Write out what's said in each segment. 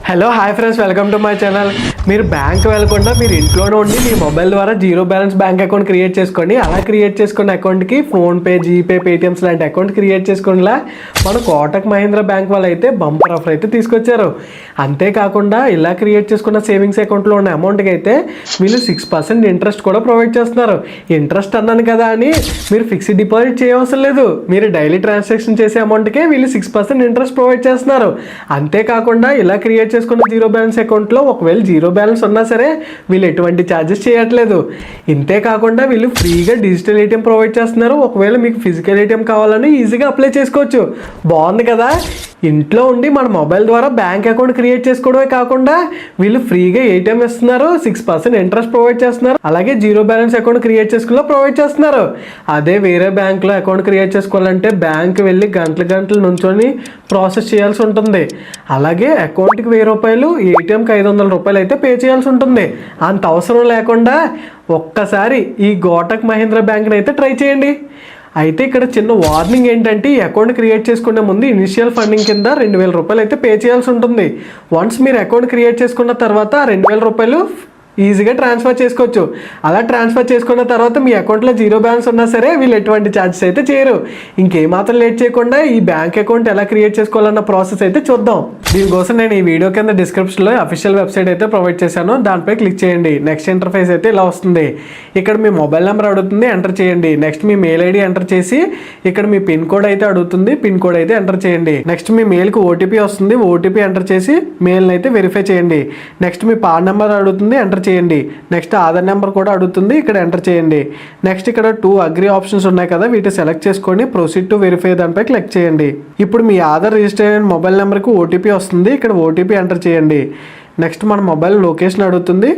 Hello hi friends, welcome to my channel. మీరు bank వెళ్ళకుండా మీరు ఇంట్లోనే ఉండి మీ మొబైల్ ద్వారా zero balance bank account create చేసుకోండి. అలా క్రియేట్ చేసుకున్న అకౌంట్కి ఫోన్పే, జీపే, పేటిఎమ్స్ లాంటి అకౌంట్ క్రియేట్ చేసుకునేలా మన కోటక్ మహీంద్రా బ్యాంక్ వాళ్ళు అయితే బంపర్ ఆఫర్ అయితే తీసుకొచ్చారు. అంతేకాకుండా ఇలా క్రియేట్ చేసుకున్న సేవింగ్స్ అకౌంట్లో ఉన్న అమౌంట్కి అయితే వీళ్ళు 6% ఇంట్రెస్ట్ కూడా ప్రొవైడ్ చేస్తున్నారు. ఇంట్రెస్ట్ అన్నాను కదా అని మీరు ఫిక్స్డ్ డిపాజిట్ చేయవసరం లేదు. మీరు డైలీ ట్రాన్సాక్షన్ చేసే అమౌంట్కే వీళ్ళు 6% ఇంట్రెస్ట్ ప్రొవైడ్ చేస్తున్నారు. అంతేకాకుండా ఇలా క్రియేట్ చేసుకున్న జీరో బ్యాలెన్స్ అకౌంట్లో ఒకవేళ జీరో బ్యాలెన్స్ ఉన్నా సరే వీళ్ళు ఎటువంటి ఛార్జెస్ చేయట్లేదు. ఇంతే కాకుండా వీళ్ళు ఫ్రీగా డిజిటల్ ఏటీఎం ప్రొవైడ్ చేస్తున్నారు. ఒకవేళ మీకు ఫిజికల్ ఏటీఎం కావాలని ఈజీగా అప్లై చేసుకోవచ్చు. బాగుంది కదా. ఇంట్లో ఉండి మన మొబైల్ ద్వారా బ్యాంక్ అకౌంట్ క్రియేట్ చేసుకోవడమే కాకుండా వీళ్ళు ఫ్రీగా ఏటీఎం ఇస్తున్నారు, 6% ఇంట్రెస్ట్ ప్రొవైడ్ చేస్తున్నారు, అలాగే జీరో బ్యాలెన్స్ అకౌంట్ క్రియేట్ చేసుకుని ప్రొవైడ్ చేస్తున్నారు. అదే వేరే బ్యాంకులో అకౌంట్ క్రియేట్ చేసుకోవాలంటే బ్యాంక్ వెళ్ళి గంటలు నుంచొని ప్రాసెస్ చేయాల్సి ఉంటుంది. అలాగే అకౌంట్కి ₹1000, ఏటీఎంకి ₹500 అయితే పే చేయాల్సి ఉంటుంది. అంత అవసరం లేకుండా ఒక్కసారి ఈ కోటక్ మహీంద్రా బ్యాంక్ని అయితే ట్రై చేయండి. అయితే ఇక్కడ చిన్న వార్నింగ్ ఏంటంటే ఈ అకౌంట్ క్రియేట్ చేసుకునే ముందు ఇనిషియల్ ఫండింగ్ కింద ₹2000 అయితే పే చేయాల్సి ఉంటుంది. వన్స్ మీరు అకౌంట్ క్రియేట్ చేసుకున్న తర్వాత ₹2000 ఈజీగా ట్రాన్స్ఫర్ చేసుకోవచ్చు. అలా ట్రాన్స్ఫర్ చేసుకున్న తర్వాత మీ అకౌంట్లో జీరో బ్యాలెన్స్ ఉన్నా సరే వీళ్ళు ఎటువంటి ఛార్జెస్ అయితే చేయరు. ఇంకేమాత్రం లేట్ చేయకుండా ఈ బ్యాంక్ అకౌంట్ ఎలా క్రియేట్ చేసుకోవాలన్న ప్రాసెస్ అయితే చూద్దాం. దీనికోసం నేను ఈ వీడియో కింద డిస్క్రిప్షన్లో అఫీషియల్ వెబ్సైట్ అయితే ప్రొవైడ్ చేశాను. దానిపై క్లిక్ చేయండి. నెక్స్ట్ ఇంటర్ఫేస్ అయితే ఇలా వస్తుంది. ఇక్కడ మీ మొబైల్ నెంబర్ అడుగుతుంది, ఎంటర్ చేయండి. నెక్స్ట్ మీ మెయిల్ ఐడి ఎంటర్ చేసి ఇక్కడ మీ పిన్ కోడ్ అయితే అడుగుతుంది, పిన్ కోడ్ అయితే ఎంటర్ చేయండి. నెక్స్ట్ మీ మెయిల్కి ఓటీపీ వస్తుంది, ఓటీపీ ఎంటర్ చేసి మెయిల్ని అయితే వెరిఫై చేయండి. నెక్స్ట్ మీ పాన్ నెంబర్ అడుగుతుంది, ఎంటర్ చేయండి. నెక్స్ట్ ఆధార్ నెంబర్ కూడా అడుగుతుంది, ఇక్కడ ఎంటర్ చేయండి. నెక్స్ట్ ఇక్కడ 2 అగ్రీ ఆప్షన్స్ ఉన్నాయి కదా, వీటిని సెలెక్ట్ చేసుకొని ప్రొసీడ్ టు వెరిఫై దానిపై క్లిక్ చేయండి. ఇప్పుడు మీ ఆధార్ రిజిస్టర్ అయిన మొబైల్ నెంబర్కి ఓటీపీ వస్తుంది, ఇక్కడ ఓటీపీ ఎంటర్ చేయండి. నెక్స్ట్ మన మొబైల్ లొకేషన్ అడుగుతుంది,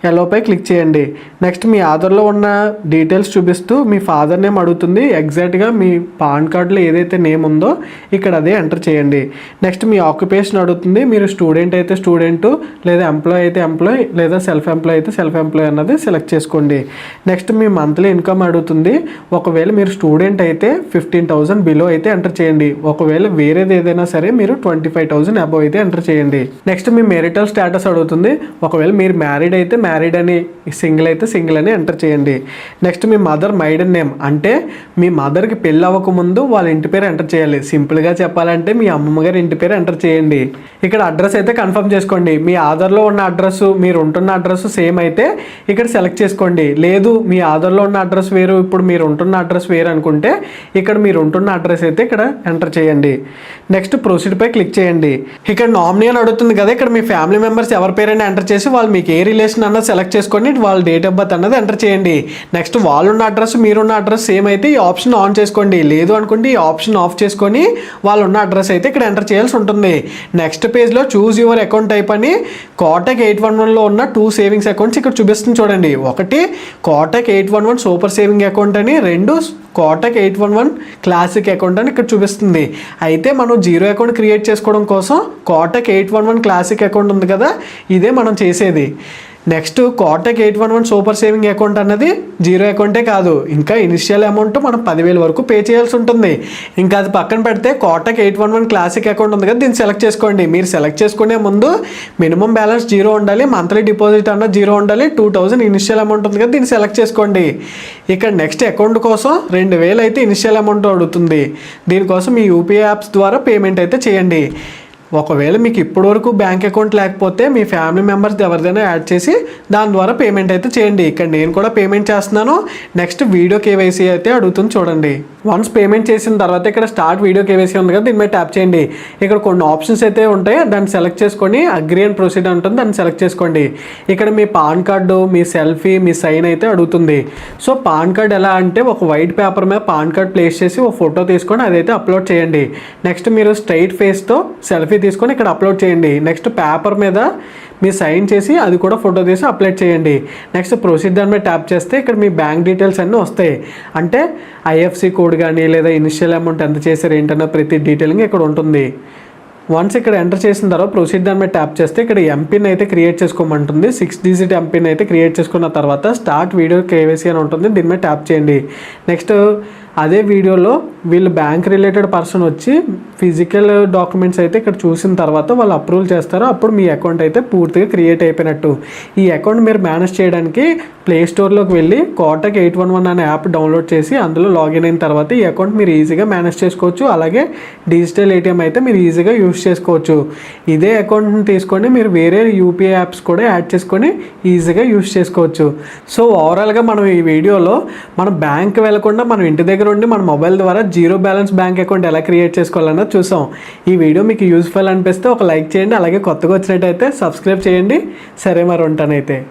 ఎలోపై క్లిక్ చేయండి. నెక్స్ట్ మీ ఆధార్లో ఉన్న డీటెయిల్స్ చూపిస్తూ మీ ఫాదర్ నేమ్ అడుగుతుంది, ఎగ్జాక్ట్గా మీ పాన్ కార్డులో ఏదైతే నేమ్ ఉందో ఇక్కడ అదే ఎంటర్ చేయండి. నెక్స్ట్ మీ ఆక్యుపేషన్ అడుగుతుంది, మీరు స్టూడెంట్ అయితే స్టూడెంట్, లేదా ఎంప్లాయ్ అయితే ఎంప్లాయ్, లేదా సెల్ఫ్ ఎంప్లాయ్ అయితే సెల్ఫ్ ఎంప్లాయ్ అన్నది సెలెక్ట్ చేసుకోండి. నెక్స్ట్ మీ మంత్లీ ఇన్కమ్ అడుగుతుంది. ఒకవేళ మీరు స్టూడెంట్ అయితే 15,000 బిలో అయితే ఎంటర్ చేయండి. ఒకవేళ వేరేది ఏదైనా సరే మీరు 25,000 అబవ్ అయితే ఎంటర్ చేయండి. నెక్స్ట్ మీ మెరిటల్ స్టాటస్ అడుగుతుంది. ఒకవేళ మీరు మ్యారీడ్ అయితే మ్యారీడ్ అని, సింగిల్ అయితే సింగిల్ అని ఎంటర్ చేయండి. నెక్స్ట్ మీ మదర్ మైడన్ నేమ్, అంటే మీ మదర్కి పెళ్ళి అవ్వకముందు వాళ్ళ ఇంటి పేరు ఎంటర్ చేయాలి. సింపుల్గా చెప్పాలంటే మీ అమ్మమ్మ గారి ఇంటి పేరు ఎంటర్ చేయండి. ఇక్కడ అడ్రస్ అయితే కన్ఫర్మ్ చేసుకోండి. మీ ఆధార్లో ఉన్న అడ్రస్ మీరు ఉంటున్న అడ్రస్ సేమ్ అయితే ఇక్కడ సెలెక్ట్ చేసుకోండి. లేదు మీ ఆధార్లో ఉన్న అడ్రస్ వేరు, ఇప్పుడు మీరు ఉంటున్న అడ్రస్ వేరు అనుకుంటే ఇక్కడ మీరు ఉంటున్న అడ్రస్ అయితే ఇక్కడ ఎంటర్ చేయండి. నెక్స్ట్ ప్రొసీడ్ పై క్లిక్ చేయండి. ఇక్కడ నామినీ అని అడుగుతుంది కదా, ఇక్కడ మీ ఫ్యామిలీ మెంబర్స్ ఎవరి పేరైనా ఎంటర్ చేసి వాళ్ళు మీకు ఏ రిలేషన్ అన్నది సెలెక్ట్ చేసుకొని వాళ్ళ డేట్ ఆఫ్ బర్త్ అన్నది ఎంటర్ చేయండి. నెక్స్ట్ వాళ్ళున్న అడ్రస్ మీరున్న అడ్రస్ సేమ్ అయితే ఈ ఆప్షన్ ఆన్ చేసుకోండి. లేదు అనుకుంటే ఈ ఆప్షన్ ఆఫ్ చేసుకొని వాళ్ళు ఉన్న అడ్రస్ అయితే ఇక్కడ ఎంటర్ చేయాల్సి ఉంటుంది. నెక్స్ట్ పేజ్లో చూజ్ యువర్ అకౌంట్ టైప్ అని కోటక్ 811లో ఉన్న 2 సేవింగ్స్ అకౌంట్స్ ఇక్కడ చూపిస్తుంది చూడండి. ఒకటి కోటక్ 811 సూపర్ సేవింగ్ అకౌంట్ అని, 2 కోటక్ 811 క్లాసిక్ అకౌంట్ అని ఇక్కడ చూపిస్తుంది. అయితే మనం జీరో అకౌంట్ క్రియేట్ చేసుకోవడం కోసం కోటక్ 811 క్లాసిక్ అకౌంట్ ఉంది కదా, ఇదే మనం చేసేది. Next Kotak 811 super saving account అన్నది జీరో అకౌంటే కాదు, ఇంకా ఇనిషియల్ అమౌంట్ మనం 10,000 వరకు పే చేయాల్సి ఉంటుంది. ఇంకా అది పక్కన పెడితే కోటక్ 811 క్లాసిక్ అకౌంట్ ఉంది కదా, దీన్ని సెలెక్ట్ చేసుకోండి. మీరు సెలెక్ట్ చేసుకునే ముందు మినిమం బ్యాలెన్స్ 0 ఉండాలి, మంత్లీ డిపాజిట్ అన్నది 0 ఉండాలి, 2,000 ఇనిషియల్ అమౌంట్ ఉంది కదా, దీన్ని సెలెక్ట్ చేసుకోండి. ఇక్కడ నెక్స్ట్ అకౌంట్ కోసం 2,000 అయితే ఇనిషియల్ అమౌంట్ అడుగుతుంది. దీనికోసం మీ యూపీఐ యాప్స్ ద్వారా పేమెంట్ అయితే చేయండి. ఒకవేళ మీకు ఇప్పటివరకు బ్యాంక్ అకౌంట్ లేకపోతే మీ ఫ్యామిలీ మెంబర్స్ ఎవరిదైనా యాడ్ చేసి దాని ద్వారా పేమెంట్ అయితే చేయండి. ఇక్కడ నేను కూడా పేమెంట్ చేస్తున్నాను. నెక్స్ట్ వీడియో కేవైసీ అయితే అడుగుతుంది చూడండి. వన్స్ పేమెంట్ చేసిన తర్వాత ఇక్కడ స్టార్ట్ వీడియో కేవైసీ ఉంది కదా, దీని మీద ట్యాప్ చేయండి. ఇక్కడ కొన్ని ఆప్షన్స్ అయితే ఉంటాయి, దాన్ని సెలెక్ట్ చేసుకొని అగ్రీ అండ్ ప్రొసీడ్ ఉంటుంది, దాన్ని సెలెక్ట్ చేసుకోండి. ఇక్కడ మీ పాన్ కార్డు, మీ సెల్ఫీ, మీ సైన్ అయితే అడుగుతుంది. సో పాన్ కార్డ్ ఎలా అంటే ఒక వైట్ పేపర్ మీద పాన్ కార్డ్ ప్లేస్ చేసి ఒక ఫోటో తీసుకొని అదైతే అప్లోడ్ చేయండి. నెక్స్ట్ మీరు స్ట్రైట్ ఫేస్తో సెల్ఫీ తీసుకొని ఇక్కడ అప్లోడ్ చేయండి. నెక్స్ట్ పేపర్ మీద మీ సైన్ చేసి అది కూడా ఫోటో తీసి అప్లోడ్ చేయండి. నెక్స్ట్ ప్రొసీడ్ దాని మీద ట్యాప్ చేస్తే ఇక్కడ మీ బ్యాంక్ డీటెయిల్స్ అన్నీ వస్తాయి. అంటే ఐఎఫ్సి కోడ్ కానీ లేదా ఇనిషియల్ అమౌంట్ ఎంత చేశారు ఏంటన్న ప్రతి డీటెయిలింగ్ ఇక్కడ ఉంటుంది. వన్స్ ఇక్కడ ఎంటర్ చేసిన తర్వాత ప్రొసీడ్ దాని మీద ట్యాప్ చేస్తే ఇక్కడ ఎంపిన్ అయితే క్రియేట్ చేసుకోమంటుంది. 6 డిజిట్ ఎంపిన్ అయితే క్రియేట్ చేసుకున్న తర్వాత స్టార్ట్ వీడియో కేవైసీ అని ఉంటుంది, దీని మీద ట్యాప్ చేయండి. నెక్స్ట్ అదే వీడియోలో వీళ్ళు బ్యాంక్ రిలేటెడ్ పర్సన్ వచ్చి ఫిజికల్ డాక్యుమెంట్స్ అయితే ఇక్కడ చూసిన తర్వాత వాళ్ళు అప్రూవల్ చేస్తారు. అప్పుడు మీ అకౌంట్ అయితే పూర్తిగా క్రియేట్ అయిపోయినట్టు. ఈ అకౌంట్ మీరు మేనేజ్ చేయడానికి ప్లే స్టోర్లోకి వెళ్ళి కోటక్ 811 అనే యాప్ డౌన్లోడ్ చేసి అందులో లాగిన్ అయిన తర్వాత ఈ అకౌంట్ మీరు ఈజీగా మేనేజ్ చేసుకోవచ్చు. అలాగే డిజిటల్ ఏటీఎం అయితే మీరు ఈజీగా యూస్ చేసుకోవచ్చు. ఇదే అకౌంట్ని తీసుకొని మీరు వేరే యూపీఐ యాప్స్ కూడా యాడ్ చేసుకొని ఈజీగా యూస్ చేసుకోవచ్చు. సో ఓవరాల్గా మనం ఈ వీడియోలో మనం బ్యాంక్ వెళ్లకుండా మనం ఇంటి దగ్గర ఉండి మన మొబైల్ ద్వారా జీరో బ్యాలెన్స్ బ్యాంక్ అకౌంట్ ఎలా క్రియేట్ చేసుకోవాలన్నది చూసాం. ఈ వీడియో మీకు యూస్ఫుల్ అనిపిస్తే ఒక లైక్ చేయండి. అలాగే కొత్తగా వచ్చినట్టయితే సబ్స్క్రైబ్ చేయండి. సరే మరి ఉంటానైతే.